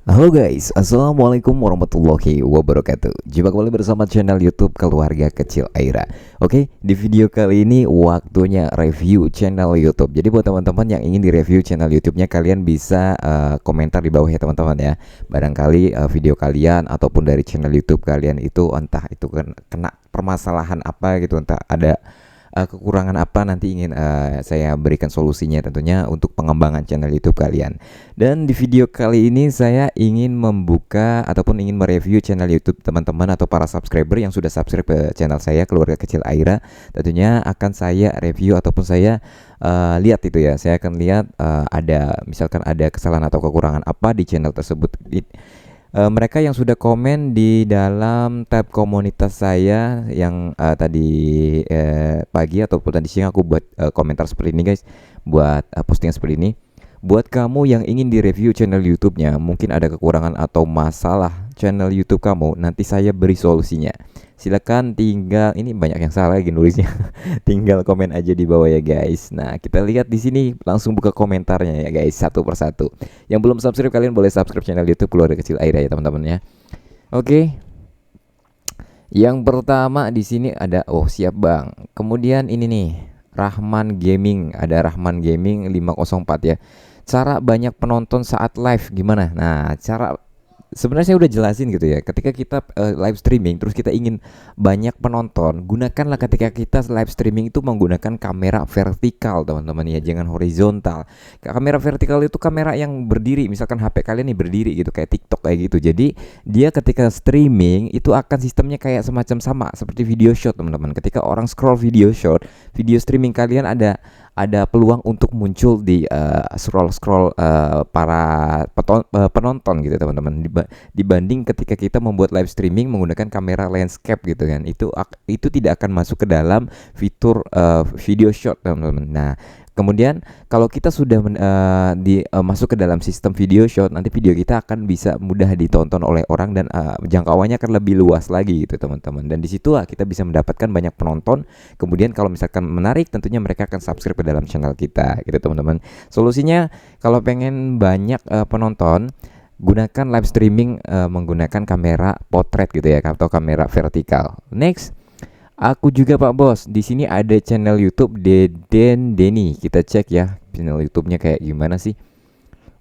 Halo guys, assalamualaikum warahmatullahi wabarakatuh. Jumpa kembali bersama channel YouTube Keluarga Kecil Aira. Oke, di video kali ini waktunya review channel YouTube. Jadi buat teman-teman yang ingin direview channel YouTube-nya, kalian bisa komentar di bawah ya teman-teman ya. Barangkali video kalian ataupun dari channel YouTube kalian itu entah itu kena permasalahan apa gitu, entah ada kekurangan apa, nanti ingin saya berikan solusinya tentunya untuk pengembangan channel YouTube kalian. Dan di video kali ini saya ingin membuka ataupun ingin mereview channel YouTube teman-teman atau para subscriber yang sudah subscribe ke channel saya Keluarga Kecil Aira. Tentunya akan saya review ataupun saya lihat itu ya. Saya akan lihat ada misalkan ada kesalahan atau kekurangan apa di channel tersebut. Mereka yang sudah komen di dalam tab komunitas saya yang tadi pagi ataupun tadi siang aku buat komentar seperti ini guys, buat postingan seperti ini. Buat kamu yang ingin direview channel YouTube-nya, mungkin ada kekurangan atau masalah channel YouTube kamu, nanti saya beri solusinya. Silakan tinggal, ini banyak yang salah lagi nulisnya. Tinggal komen aja di bawah ya guys. Nah, kita lihat di sini, langsung buka komentarnya ya guys, satu persatu. Yang belum subscribe, kalian boleh subscribe channel YouTube Keluarga Kecil Aira ya teman-teman ya. Oke. Yang pertama di sini ada, oh siap Bang. Kemudian ini nih, Rahman Gaming, ada Rahman Gaming 504 ya. Cara banyak penonton saat live gimana? Nah, cara sebenarnya saya udah jelasin gitu ya. Ketika kita live streaming terus kita ingin banyak penonton, gunakanlah ketika kita live streaming itu menggunakan kamera vertikal, teman-teman ya, jangan horizontal. Kamera vertikal itu kamera yang berdiri, misalkan HP kalian nih berdiri gitu kayak TikTok kayak gitu. Jadi, dia ketika streaming itu akan sistemnya kayak semacam sama seperti video shot, teman-teman. Ketika orang scroll video shot, video streaming kalian ada peluang untuk muncul di scroll para penonton gitu teman-teman, dibanding ketika kita membuat live streaming menggunakan kamera landscape gitu kan, itu tidak akan masuk ke dalam fitur video shot teman-teman. Nah, kemudian kalau kita sudah masuk ke dalam sistem video shot, nanti video kita akan bisa mudah ditonton oleh orang dan jangkauannya akan lebih luas lagi gitu teman-teman. Dan disitulah kita bisa mendapatkan banyak penonton. Kemudian kalau misalkan menarik, tentunya mereka akan subscribe ke dalam channel kita gitu teman-teman. Solusinya kalau pengen banyak penonton, gunakan live streaming menggunakan kamera potret gitu ya, atau kamera vertikal. Next, aku juga Pak Bos. Di sini ada channel YouTube Deden Denny. Kita cek ya channel YouTube-nya kayak gimana sih.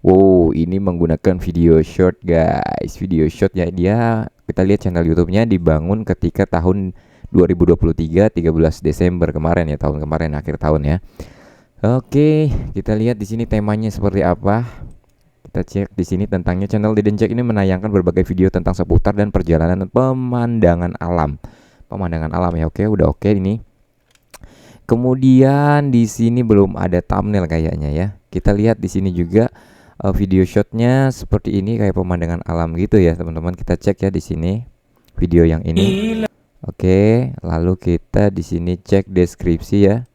Wow, ini menggunakan video short guys. Video short ya, dia kita lihat channel YouTube-nya dibangun ketika tahun 2023 13 Desember kemarin ya, tahun kemarin, akhir tahun ya. Oke, kita lihat di sini temanya seperti apa. Kita cek di sini tentangnya. Channel Deden Jack ini menayangkan berbagai video tentang seputar dan perjalanan pemandangan alam. Pemandangan alam ya, oke, udah oke ini. Kemudian di sini belum ada thumbnail kayaknya ya. Kita lihat di sini juga video shotnya seperti ini, kayak pemandangan alam gitu ya teman-teman. Kita cek ya di sini video yang ini. Oke, lalu kita di sini cek deskripsi ya.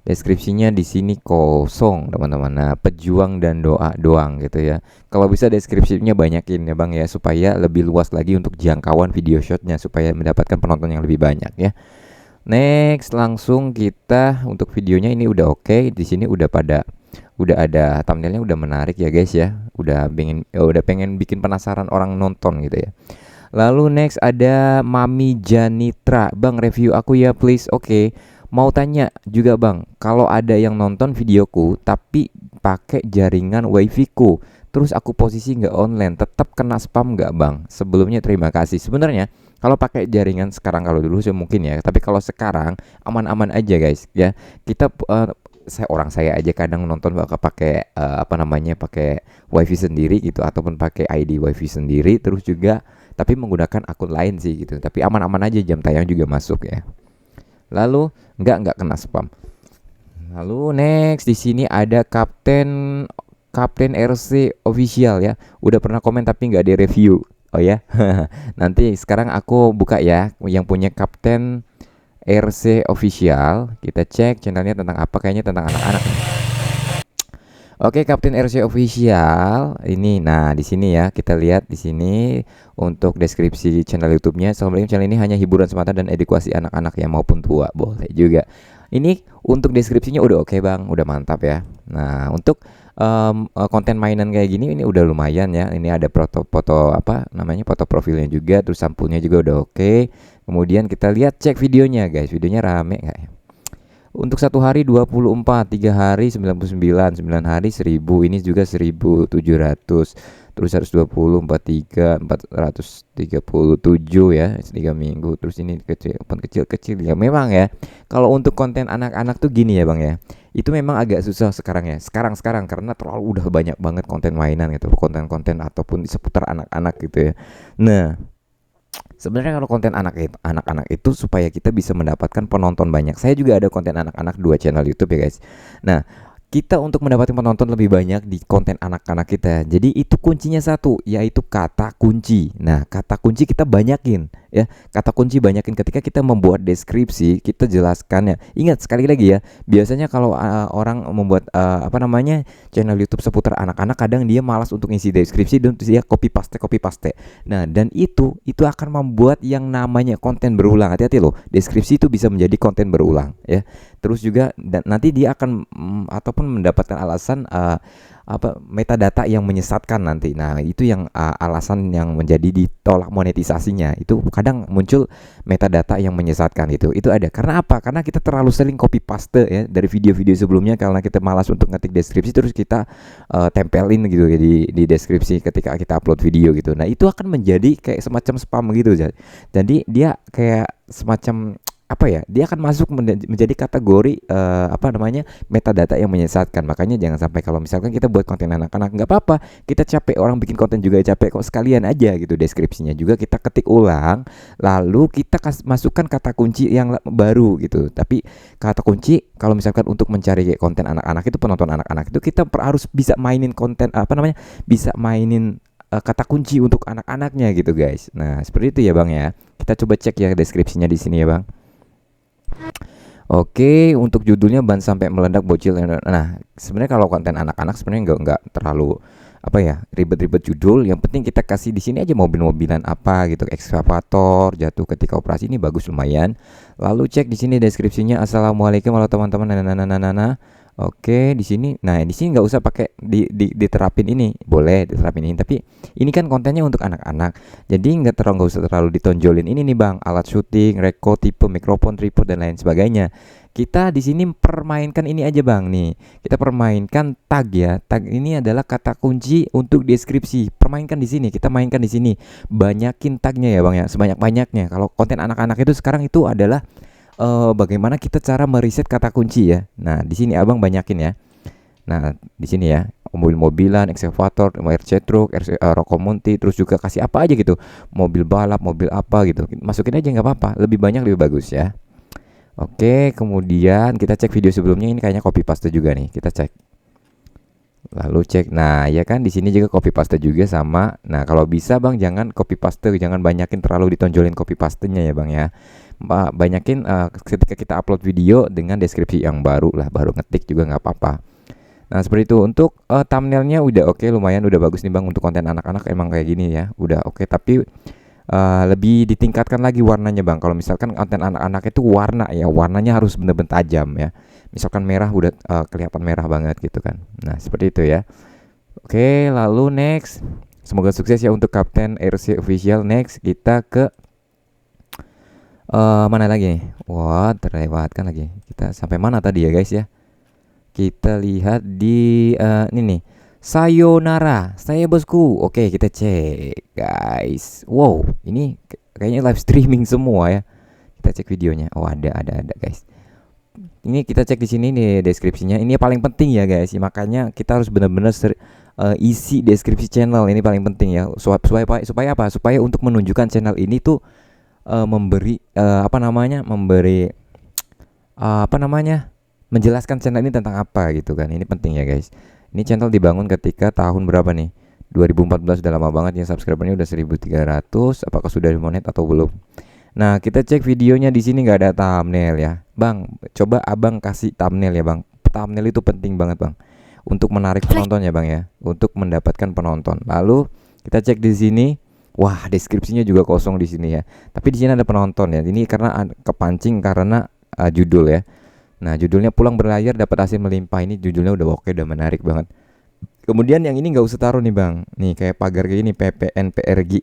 Deskripsinya di sini kosong teman-teman. Nah, pejuang dan doa doang gitu ya. Kalau bisa deskripsinya banyakin ya Bang ya, supaya lebih luas lagi untuk jangkauan video shotnya, supaya mendapatkan penonton yang lebih banyak ya. Next, langsung kita untuk videonya ini udah oke. Di sini udah ada thumbnailnya, udah menarik ya guys ya. Udah pengen bikin penasaran orang nonton gitu ya. Lalu next ada Mami Janitra. Bang, review aku ya please. Oke. Mau tanya juga Bang, kalau ada yang nonton videoku tapi pakai jaringan wifi ku, terus aku posisi nggak online, tetap kena spam nggak Bang? Sebelumnya terima kasih. Sebenarnya kalau pakai jaringan sekarang, kalau dulu sih mungkin ya, tapi kalau sekarang aman-aman aja guys ya. Kita saya aja kadang nonton bakal pakai pakai wifi sendiri gitu, ataupun pakai ID wifi sendiri, terus juga tapi menggunakan akun lain sih gitu. Tapi aman-aman aja, jam tayang juga masuk ya. Lalu nggak kena spam. Lalu next di sini ada Kapten RC official ya. Udah pernah komen tapi nggak di review. Oh ya. Nanti sekarang aku buka ya yang punya Kapten RC official. Kita cek channelnya tentang apa, kayaknya tentang anak-anak. Oke, Kapten RC Official ini. Nah, di sini ya, kita lihat di sini untuk deskripsi channel YouTube-nya. Assalamualaikum, channel ini hanya hiburan semata dan edukasi anak-anak ya maupun tua. Boleh juga. Ini untuk deskripsinya udah oke Bang, udah mantap ya. Nah, untuk konten mainan kayak gini ini udah lumayan ya. Ini ada foto apa namanya, foto profilnya juga, terus sampulnya juga udah oke. Kemudian kita lihat cek videonya guys, videonya rame nggak ya? Untuk satu hari 24, 3 hari 99, 9 hari 1000, ini juga 1700, terus 120, 43, 437 ya, 3 minggu. Terus ini kecil ya. Memang ya, kalau untuk konten anak-anak tuh gini ya Bang ya. Itu memang agak susah sekarang ya. Sekarang karena terlalu udah banyak banget konten mainan gitu, konten-konten ataupun seputar anak-anak gitu ya. Nah, sebenarnya kalau konten anak-anak itu supaya kita bisa mendapatkan penonton banyak. Saya juga ada konten anak-anak 2 channel YouTube ya guys. Nah, kita untuk mendapatkan penonton lebih banyak di konten anak-anak kita. Jadi itu kuncinya satu, yaitu kata kunci. Nah, kata kunci kita banyakin ya. Kata kunci banyakin ketika kita membuat deskripsi, kita jelaskan ya. Ingat sekali lagi ya, biasanya kalau orang membuat apa namanya, channel YouTube seputar anak-anak, kadang dia malas untuk ngisi deskripsi dan dia copy paste. Nah, dan itu akan membuat yang namanya konten berulang. Hati-hati loh, deskripsi itu bisa menjadi konten berulang ya. Terus juga dan nanti dia akan ataupun mendapatkan alasan apa metadata yang menyesatkan nanti. Nah, itu yang alasan yang menjadi ditolak monetisasinya. Itu kadang muncul metadata yang menyesatkan itu. Itu ada. Karena apa? Karena kita terlalu sering copy paste ya dari video-video sebelumnya, karena kita malas untuk ngetik deskripsi, terus kita tempelin gitu ya di deskripsi ketika kita upload video gitu. Nah, itu akan menjadi kayak semacam spam gitu. Jadi dia kayak semacam apa ya, dia akan masuk menjadi kategori apa namanya, metadata yang menyesatkan. Makanya jangan sampai, kalau misalkan kita buat konten anak-anak, nggak apa-apa, kita capek, orang bikin konten juga capek kok, sekalian aja gitu deskripsinya juga kita ketik ulang, lalu kita masukkan kata kunci yang baru gitu. Tapi kata kunci kalau misalkan untuk mencari konten anak-anak itu, penonton anak-anak itu, kita harus bisa mainin konten apa namanya, bisa mainin kata kunci untuk anak-anaknya gitu guys. Nah, seperti itu ya Bang ya. Kita coba cek ya deskripsinya di sini ya Bang. Oke, untuk judulnya ban sampai meledak bocil. Nah, sebenarnya kalau konten anak-anak sebenarnya nggak terlalu apa ya, ribet-ribet judul. Yang penting kita kasih di sini aja mobil-mobilan apa gitu, ekskavator jatuh ketika operasi, ini bagus lumayan. Lalu cek di sini deskripsinya, assalamualaikum halo teman-teman. Nah. Oke, di sini. Nah, di sini nggak usah pakai diterapin ini, boleh diterapin ini. Tapi ini kan kontennya untuk anak-anak, jadi nggak usah terlalu ditonjolin ini nih Bang, alat syuting, reko, tipe mikrofon, tripod dan lain sebagainya. Kita di sini permainkan ini aja Bang nih. Kita permainkan tag ya. Tag ini adalah kata kunci untuk deskripsi. Permainkan di sini, kita mainkan di sini. Banyakin tagnya ya Bang ya, sebanyak-banyaknya. Kalau konten anak-anak itu sekarang itu adalah bagaimana kita cara meriset kata kunci ya. Nah, di sini Abang banyakin ya. Nah, di sini ya, mobil-mobilan, ekskavator, RC truk, rokok munti, terus juga kasih apa aja gitu. Mobil balap, mobil apa gitu. Masukin aja nggak apa-apa, lebih banyak lebih bagus ya. Oke, kemudian kita cek video sebelumnya, ini kayaknya copy paste juga nih. Kita cek. Lalu cek. Nah, ya kan di sini juga copy paste juga sama. Nah, kalau bisa Bang jangan copy paste, jangan banyakin terlalu ditonjolin copy pastenya ya Bang ya. Banyakin ketika kita upload video dengan deskripsi yang baru lah, baru ngetik juga nggak apa-apa. Nah, seperti itu. Untuk thumbnailnya udah oke, lumayan udah bagus nih Bang. Untuk konten anak-anak emang kayak gini ya, udah oke. Tapi lebih ditingkatkan lagi warnanya Bang. Kalau misalkan konten anak-anak itu warna ya, warnanya harus bener-bener tajam ya. Misalkan merah udah kelihatan merah banget gitu kan. Nah, seperti itu ya. Oke, lalu next. Semoga sukses ya untuk Kapten RC Official. Next kita ke mana lagi nih? Wah, terlewatkan lagi. Kita sampai mana tadi ya guys ya? Kita lihat di ini nih. Sayonara, saya bosku. Oke, kita cek guys. Wow, ini kayaknya live streaming semua ya. Kita cek videonya. Oh, ada guys. Ini kita cek di sini nih deskripsinya. Ini paling penting ya guys. Makanya kita harus benar-benar isi deskripsi channel, ini paling penting ya. Supaya apa? Supaya untuk menunjukkan channel ini tuh memberi menjelaskan channel ini tentang apa gitu kan. Ini penting ya guys. Ini channel dibangun ketika tahun berapa nih? 2014, udah lama banget ya. Subscribernya udah 1300. Apakah sudah dimonet atau belum? Nah, kita cek videonya di sini nggak ada thumbnail ya. Bang, coba Abang kasih thumbnail ya Bang. Thumbnail itu penting banget Bang untuk menarik penonton ya Bang ya, untuk mendapatkan penonton. Lalu kita cek di sini. Wah, deskripsinya juga kosong di sini ya. Tapi di sini ada penonton ya. Ini karena kepancing karena judul ya. Nah, judulnya pulang berlayar dapat hasil melimpah. Ini judulnya udah oke, udah menarik banget. Kemudian yang ini nggak usah taruh nih bang, nih kayak pagar kayak gini PPN PRG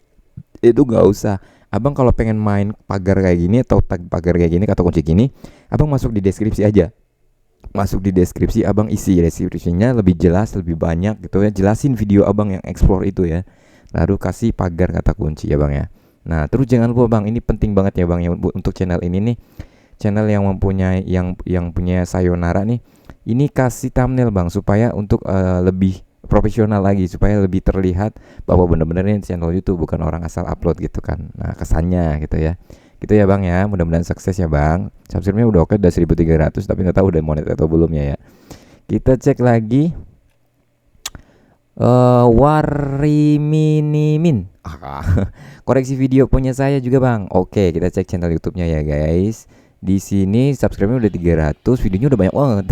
itu nggak usah. Abang kalau pengen main pagar kayak gini atau tag pagar kayak gini kata kunci gini, abang masuk di deskripsi aja. Masuk di deskripsi, abang isi deskripsinya lebih jelas, lebih banyak gitu ya. Jelasin video abang yang explore itu ya. Lalu kasih pagar kata kunci ya bang ya. Nah terus jangan lupa bang, ini penting banget ya bang ya untuk channel ini nih. Channel yang mempunyai yang punya sayonara nih. Ini kasih thumbnail bang supaya untuk lebih profesional lagi, supaya lebih terlihat bahwa benar-benar ini channel YouTube bukan orang asal upload gitu kan. Nah kesannya gitu ya. Gitu ya bang ya, mudah-mudahan sukses ya bang. Subscribe-nya udah oke, udah 1300, tapi nggak tahu udah monet atau belum ya. Kita cek lagi. Wariminimin. Koreksi video punya saya juga bang. Oke, kita cek channel YouTube-nya ya guys. Di sini subscribe-nya udah 300, videonya udah banyak banget.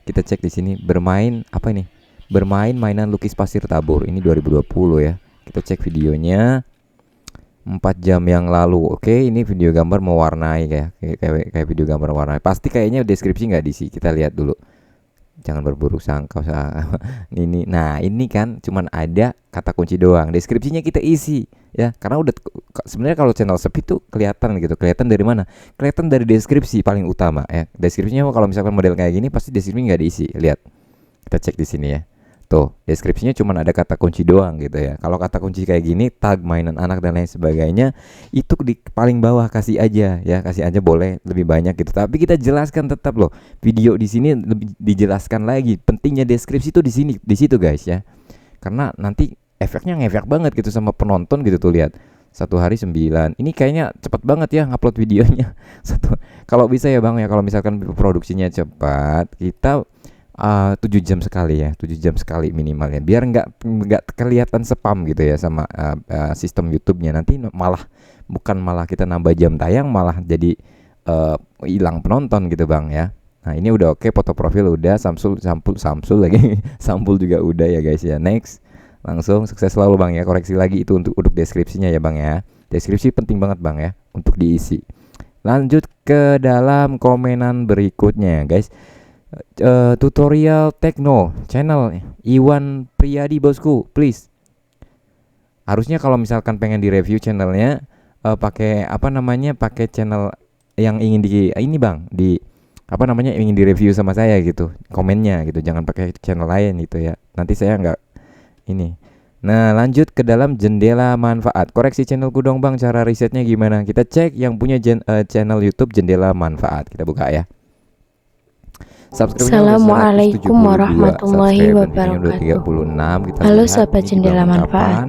Kita cek di sini bermain apa ini? Bermain mainan lukis pasir tabur. Ini 2020 ya. Kita cek videonya 4 jam yang lalu. Oke, ini video gambar mewarnai kayak video gambar mewarnai. Pasti kayaknya deskripsi nggak diisi. Kita lihat dulu. Jangan berburuk sangka. Ini, nah ini kan cuman ada kata kunci doang. Deskripsinya kita isi ya. Karena udah sebenarnya kalau channel sepi tuh kelihatan gitu. Kelihatan dari mana? Kelihatan dari deskripsi paling utama ya. Deskripsinya kalau misalkan model kayak gini pasti deskripsi nggak diisi. Lihat. Kita cek di sini ya. Tuh, deskripsinya cuma ada kata kunci doang gitu ya. Kalau kata kunci kayak gini, tag mainan anak dan lain sebagainya, itu di paling bawah kasih aja ya, kasih aja boleh lebih banyak gitu. Tapi kita jelaskan tetap loh. Video di sini lebih dijelaskan lagi. Pentingnya deskripsi itu di sini, di situ guys ya. Karena nanti efeknya ngefek banget gitu sama penonton gitu tuh lihat. 1 hari 9. Ini kayaknya cepet banget ya ngupload videonya. Kalau bisa ya bang ya, kalau misalkan produksinya cepat, kita 7 jam sekali ya, 7 jam sekali minimal ya, biar nggak kelihatan spam gitu ya sama sistem YouTube-nya. Nanti malah kita nambah jam tayang, malah jadi hilang penonton gitu bang ya. Nah ini udah oke, foto profil udah, Samsul lagi sampul juga udah ya guys ya. Next, langsung sukses selalu bang ya. Koreksi lagi itu untuk deskripsinya ya bang ya. Deskripsi penting banget bang ya untuk diisi. Lanjut ke dalam komenan berikutnya guys. Tutorial Tekno channel Iwan Priyadi bosku, please. Harusnya kalau misalkan pengen di review channelnya pakai apa namanya, pakai channel yang ingin di ini bang, di apa namanya, ingin di review sama saya gitu, komennya gitu, jangan pakai channel lain gitu ya, nanti saya nggak ini. Nah lanjut ke dalam jendela manfaat. Koreksi channelku dong bang, cara risetnya gimana? Kita cek yang punya channel YouTube jendela manfaat, kita buka ya. Assalamualaikum warahmatullahi wabarakatuh. Halo sahabat jendela manfaat.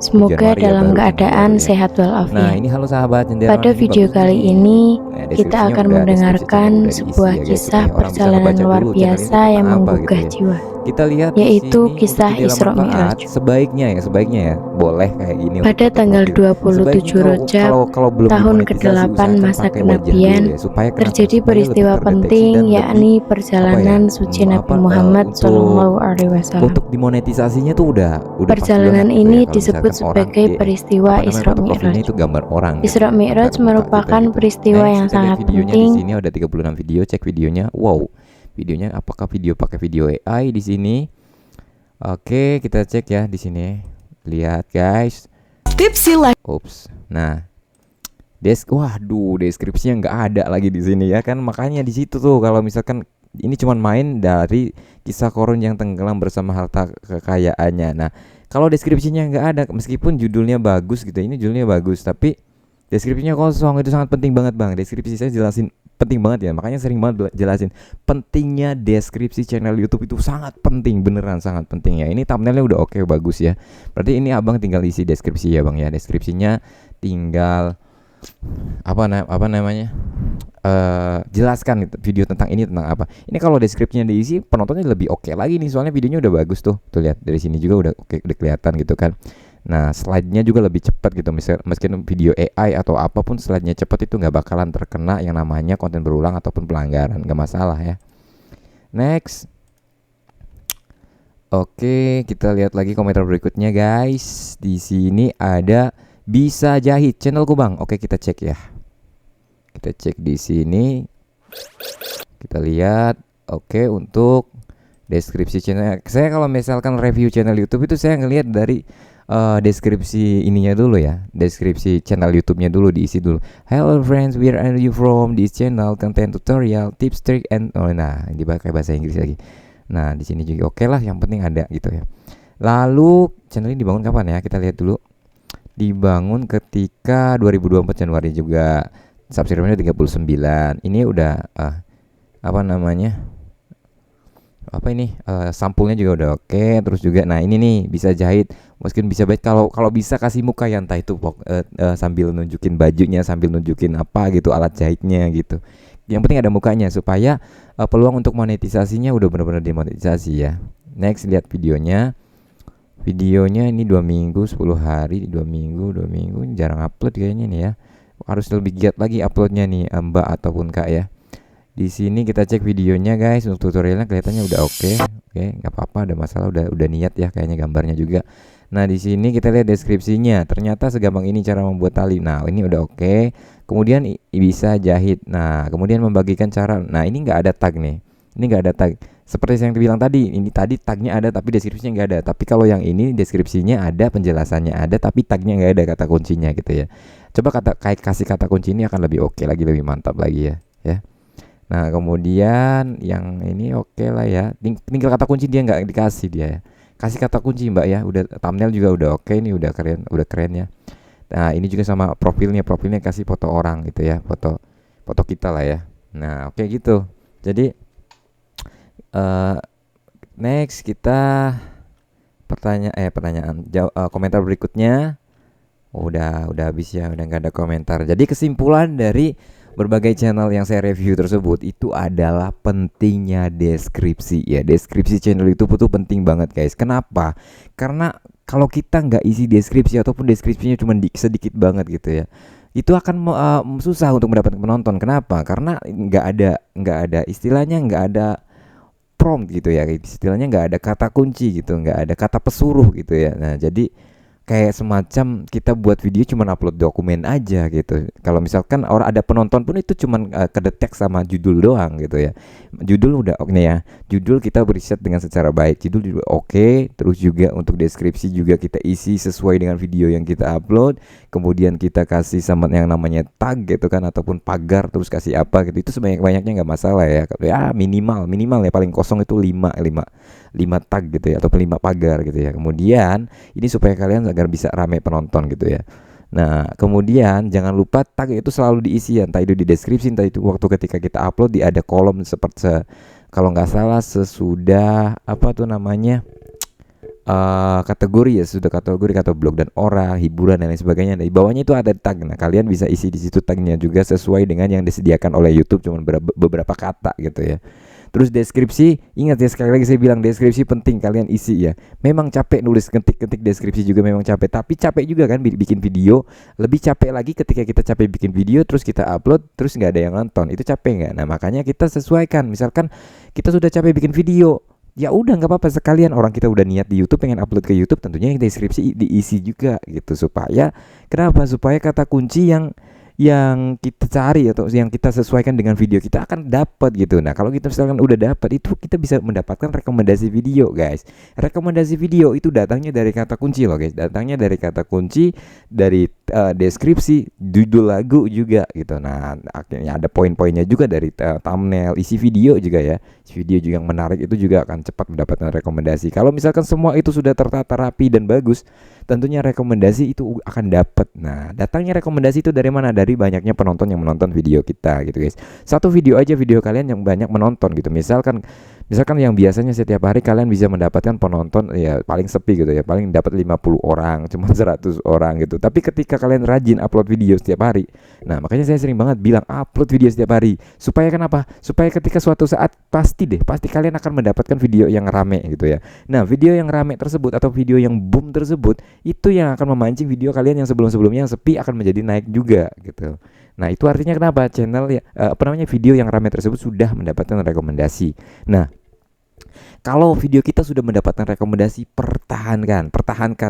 Semoga dalam keadaan sehat walafiat. Nah, ini halo sahabat jendela. Pada video kali ini kita akan mendengarkan sebuah kisah perjalanan luar biasa yang menggugah jiwa. Kita lihat yaitu kisah Isra Mi'raj. Sebaiknya ya boleh kayak gini. Pada tanggal 27 Rajab tahun ke-8 masa kenabian terjadi peristiwa penting, yakni perjalanan suci Nabi Muhammad SAW. Untuk dimonetisasinya tuh udah perjalanan ini disebut sebagai peristiwa Isra Mi'raj. Isra Mi'raj merupakan peristiwa yang sangat penting. Di sini ada 36 video, cek videonya. Wow. Videonya apakah pakai video AI di sini? Oke, kita cek ya di sini. Lihat guys. Tips like. Ups. Nah, waduh, deskripsinya nggak ada lagi di sini ya kan. Makanya di situ tuh kalau misalkan ini cuman main dari kisah Korun yang tenggelam bersama harta kekayaannya. Nah, kalau deskripsinya nggak ada, meskipun judulnya bagus gitu, ini judulnya bagus, tapi deskripsinya kosong. Itu sangat penting banget bang. Deskripsi saya jelasin penting banget ya, makanya sering banget jelasin pentingnya deskripsi channel YouTube itu sangat penting, beneran sangat penting ya. Ini thumbnailnya udah oke, bagus ya. Berarti ini abang tinggal isi deskripsi ya bang ya. Deskripsinya tinggal apa namanya, jelaskan video tentang ini tentang apa. Ini kalau deskripsinya diisi, penontonnya lebih oke lagi nih, soalnya videonya udah bagus tuh. Tuh lihat dari sini juga udah oke, udah kelihatan gitu kan. Nah slide-nya juga lebih cepat gitu. Meskipun video AI atau apapun, slide-nya cepat itu nggak bakalan terkena yang namanya konten berulang ataupun pelanggaran, nggak masalah ya. Next. Oke, kita lihat lagi komentar berikutnya guys. Di sini ada Bisa Jahit, channelku bang. Oke, kita cek ya. Kita cek di sini. Kita lihat. Oke, untuk Deskripsi channel saya, kalau misalkan review channel YouTube itu saya ngelihat dari deskripsi ininya dulu ya, deskripsi channel YouTube-nya dulu diisi dulu. Hello friends, where are you from? This channel content tutorial, tips, trick, and nah dipakai bahasa Inggris lagi. Nah di sini juga oke lah, yang penting ada gitu ya. Lalu channel ini dibangun kapan ya? Kita lihat dulu. Dibangun ketika 2024 Januari juga. Subscribernya 39. Ini udah apa namanya? Apa ini sampulnya juga udah oke. Terus juga nah ini nih bisa jahit, mungkin bisa jahit, kalau bisa kasih muka ya, entah itu sambil nunjukin bajunya, sambil nunjukin apa gitu, alat jahitnya gitu. Yang penting ada mukanya supaya peluang untuk monetisasinya udah benar-benar dimonetisasi ya. Next, lihat videonya. Videonya ini 2 minggu 10 hari, 2 minggu jarang upload kayaknya nih ya. Harus lebih giat lagi uploadnya nih Mbak ataupun Kak ya. Di sini kita cek videonya guys, untuk tutorialnya kelihatannya udah oke, nggak apa-apa, ada masalah, udah niat ya kayaknya gambarnya juga. Nah di sini kita lihat deskripsinya, ternyata segampang ini cara membuat tali. Nah ini udah oke. Kemudian bisa jahit. Nah kemudian membagikan cara. Nah ini nggak ada tag nih, ini nggak ada tag. Seperti yang dibilang tadi, ini tadi tagnya ada tapi deskripsinya nggak ada. Tapi kalau yang ini deskripsinya ada, penjelasannya ada, tapi tagnya nggak ada, kata kuncinya gitu ya. Coba kasih kata kunci ini akan lebih oke lagi, lebih mantap lagi ya. Nah kemudian yang ini oke lah ya, tinggal kata kunci dia nggak dikasih dia ya. Kasih kata kunci Mbak ya, udah thumbnail juga udah oke nih, udah keren ya. Nah ini juga sama profilnya kasih foto orang gitu ya, foto kita lah ya. Nah oke gitu. Jadi next kita pertanyaan komentar berikutnya. Udah habis ya, udah nggak ada komentar. Jadi kesimpulan dari berbagai channel yang saya review tersebut itu adalah pentingnya deskripsi ya. Deskripsi channel YouTube itu penting banget guys. Kenapa? Karena kalau kita nggak isi deskripsi ataupun deskripsinya cuma sedikit banget gitu ya, itu akan susah untuk mendapatkan penonton. Kenapa? Karena nggak ada istilahnya, nggak ada prompt gitu ya, istilahnya nggak ada kata kunci gitu, nggak ada kata pesuruh gitu ya. Nah jadi kayak semacam kita buat video cuman upload dokumen aja gitu. Kalau misalkan orang ada penonton pun itu cuman kedetek sama judul doang gitu ya. Judul udah oke ya. Judul kita beriset dengan secara baik. Judul juga oke. Terus juga untuk deskripsi juga kita isi sesuai dengan video yang kita upload. Kemudian kita kasih sama yang namanya tag gitu kan, ataupun pagar, terus kasih apa gitu. Itu sebanyak-banyaknya nggak masalah ya. Ya minimal ya paling kosong itu 5 tag gitu ya, atau 5 pagar gitu ya. Kemudian ini supaya kalian agar bisa rame penonton gitu ya. Nah kemudian jangan lupa tag itu selalu diisi ya, entah itu di deskripsi, entah itu waktu ketika kita upload ada kolom seperti kalau nggak salah sesudah apa tuh namanya kategori ya, sudah kategori atau blog dan orang, hiburan dan lain sebagainya. Di bawahnya itu ada tag. Nah kalian bisa isi di situ tagnya juga sesuai dengan yang disediakan oleh YouTube, cuma beberapa kata gitu ya. Terus deskripsi, ingat ya, sekali lagi saya bilang deskripsi penting kalian isi ya. Memang capek nulis ketik deskripsi juga, memang capek. Tapi capek juga kan bikin video. Lebih capek lagi ketika kita capek bikin video terus kita upload terus nggak ada yang nonton. Itu capek nggak? Nah makanya kita sesuaikan. Misalkan kita sudah capek bikin video, ya udah nggak apa-apa, sekalian orang kita udah niat di YouTube pengen upload ke YouTube, tentunya yang deskripsi diisi juga gitu. Supaya kenapa? Supaya kata kunci yang kita cari atau yang kita sesuaikan dengan video kita akan dapat gitu. Nah kalau kita misalkan udah dapat itu, kita bisa mendapatkan rekomendasi video guys. Rekomendasi video itu datangnya dari kata kunci loh guys, datangnya dari kata kunci, dari deskripsi, judul lagu juga gitu. Nah akhirnya ada poin-poinnya juga dari thumbnail, isi video juga ya. Video juga yang menarik itu juga akan cepat mendapatkan rekomendasi. Kalau misalkan semua itu sudah tertata rapi dan bagus, tentunya rekomendasi itu akan dapat. Nah datangnya rekomendasi itu dari mana? Dari banyaknya penonton yang menonton video kita gitu guys. Satu video aja, video kalian yang banyak menonton gitu. Misalkan yang biasanya setiap hari kalian bisa mendapatkan penonton ya paling sepi gitu ya, paling dapat 50 orang, cuma 100 orang gitu. Tapi ketika kalian rajin upload video setiap hari, nah makanya saya sering banget bilang upload video setiap hari. Supaya kenapa? Supaya ketika suatu saat pasti kalian akan mendapatkan video yang rame gitu ya. Nah video yang rame tersebut atau video yang boom tersebut itu yang akan memancing video kalian yang sebelum-sebelumnya yang sepi akan menjadi naik juga gitu. Nah itu artinya kenapa channel ya video yang ramai tersebut sudah mendapatkan rekomendasi. Nah Kalau video kita sudah mendapatkan rekomendasi, pertahankan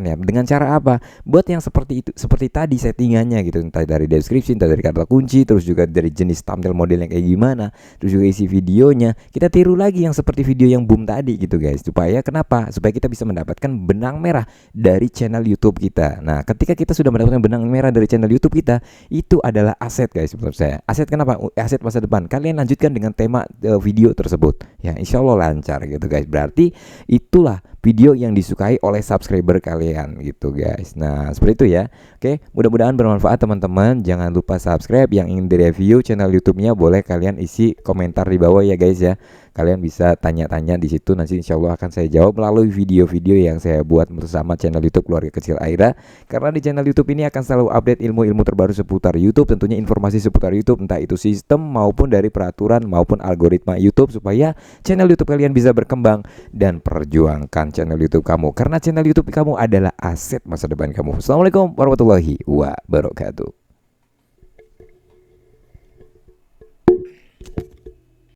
ya. Dengan cara apa? Buat yang seperti itu, seperti tadi settingannya gitu, entah dari deskripsi, entah dari kata kunci, terus juga dari jenis thumbnail modelnya kayak gimana, terus juga isi videonya. Kita tiru lagi yang seperti video yang boom tadi gitu guys. Supaya kenapa? Supaya kita bisa mendapatkan benang merah dari channel YouTube kita. Nah, ketika kita sudah mendapatkan benang merah dari channel YouTube kita, itu adalah aset guys menurut saya. Aset kenapa? Aset masa depan. Kalian lanjutkan dengan tema video tersebut. Ya, insya Allah lancar gitu guys. Berarti itulah video yang disukai oleh subscriber kalian gitu guys. Nah seperti itu ya. Oke, mudah-mudahan bermanfaat teman-teman. Jangan lupa subscribe. Yang ingin direview channel YouTube-nya boleh kalian isi komentar di bawah ya guys ya. Kalian bisa tanya-tanya di situ, nanti insya Allah akan saya jawab melalui video-video yang saya buat bersama channel YouTube Keluarga Kecil Aira. Karena di channel YouTube ini akan selalu update ilmu-ilmu terbaru seputar YouTube, tentunya informasi seputar YouTube, entah itu sistem maupun dari peraturan maupun algoritma YouTube, supaya channel YouTube kalian bisa berkembang. Dan perjuangkan channel YouTube kamu, karena channel YouTube kamu adalah aset masa depan kamu. Assalamualaikum warahmatullahi wabarakatuh.